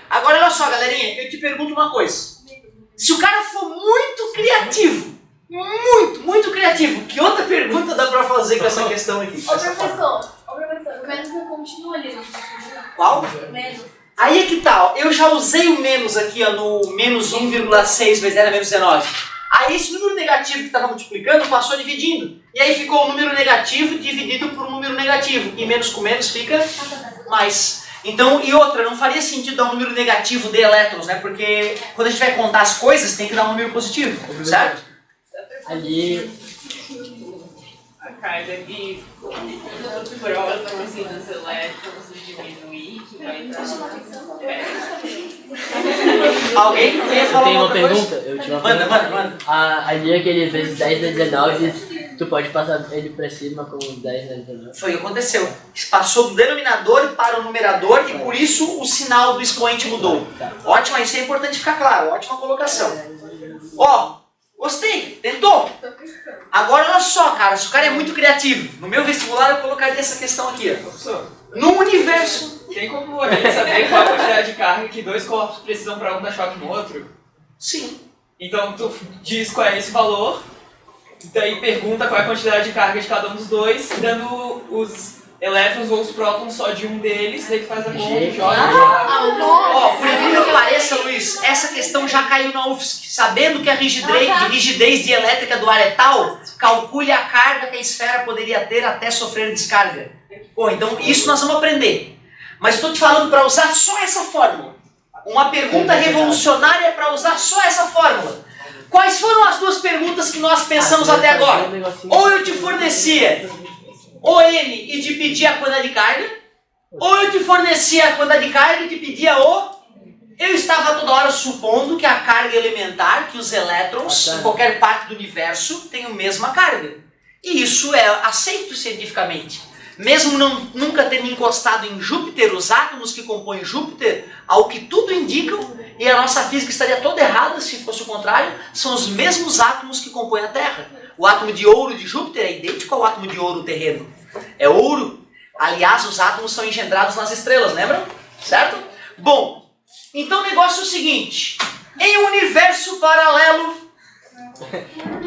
Agora olha só, galerinha, eu te pergunto uma coisa. Se o cara for muito criativo, muito criativo, que outra pergunta dá pra fazer com essa questão aqui? Ô professor, o menos eu continuo ali, não? Qual? Menos. Aí é que tá, ó, eu já usei o menos aqui, ó, no menos 1,6 vezes 10 a menos 19. Aí esse número negativo que estava multiplicando passou dividindo. E aí ficou o número negativo dividido por um número negativo. E menos com menos fica mais. Então, e outra, não faria sentido dar um número negativo de elétrons, né? Porque quando a gente vai contar as coisas, tem que dar um número positivo, certo? Ali, A carga de prótons e dos elétrons diminuir, que vai dar... Alguém quer falar tem uma outra coisa? pergunta? Eu tinha uma Manda, pergunta. manda. Ali aquele vezes 10 a 19, tu pode passar ele pra cima com 10 a 19. Foi o que aconteceu. Passou do denominador para o numerador e por isso o sinal do expoente mudou. Ótimo, isso é importante ficar claro. Ótima colocação. Ó, gostei. Tentou? Agora olha só, cara. Se o cara é muito criativo, no meu vestibular eu colocaria essa questão aqui, ó. Professor, No universo. tem como a gente saber qual a quantidade de carga que dois corpos precisam para um dar choque no outro? Sim. Então tu diz qual é esse valor, daí pergunta qual é a quantidade de carga de cada um dos dois, dando os elétrons ou os prótons só de um deles, daí tu faz a conta, joga. Ó, por incrível que pareça, Luiz, essa questão já caiu na UFSC. Sabendo que a rigidez dielétrica do ar é tal, calcule a carga que a esfera poderia ter até sofrer descarga. Pô, então isso nós vamos aprender. Mas estou te falando para usar só essa fórmula. Uma pergunta revolucionária para usar só essa fórmula. Quais foram as duas perguntas que nós pensamos até agora? Ou eu te fornecia o N e te pedia a quantidade de carga, ou eu te fornecia a quantidade de carga e te pedia o... Eu estava toda hora supondo que a carga elementar, que os elétrons em qualquer parte do universo têm a mesma carga. E isso é aceito cientificamente. Mesmo nunca tendo encostado em Júpiter, os átomos que compõem Júpiter, ao que tudo indicam, e a nossa física estaria toda errada se fosse o contrário, são os mesmos átomos que compõem a Terra. O átomo de ouro de Júpiter é idêntico ao átomo de ouro terreno. É ouro. Aliás, os átomos são engendrados nas estrelas, lembram? Certo? Bom, então o negócio é o seguinte. Em um universo paralelo,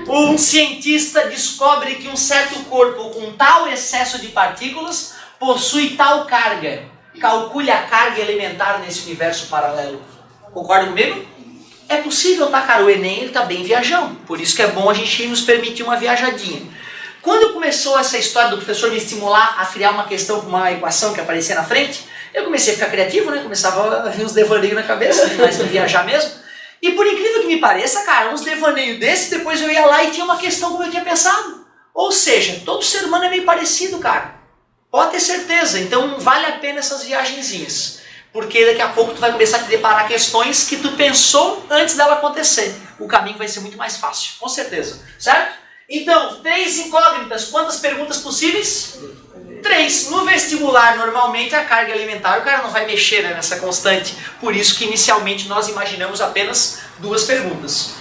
um cientista descobre que um certo corpo com tal excesso de partículas possui tal carga. Calcule a carga elementar nesse universo paralelo. Concorda comigo? É possível, tá, cara? O Enem ele tá bem viajão. Por isso que é bom a gente nos permitir uma viajadinha. Quando começou essa história do professor me estimular a criar uma questão com uma equação que aparecia na frente, eu comecei a ficar criativo, né? Começava a vir uns devaneios na cabeça, mas viajar mesmo. E por incrível que me pareça, cara, uns devaneios desses, depois eu ia lá e tinha uma questão como eu tinha pensado. Ou seja, todo ser humano é meio parecido, cara. Pode ter certeza. Então vale a pena essas viagenzinhas. Porque daqui a pouco tu vai começar a te deparar questões que tu pensou antes dela acontecer. O caminho vai ser muito mais fácil, com certeza. Certo? Então, 3 incógnitas. Quantas perguntas possíveis? 3. No vestibular, normalmente, a carga alimentar, o cara não vai mexer, né, nessa constante. Por isso que, inicialmente, nós imaginamos apenas 2 perguntas.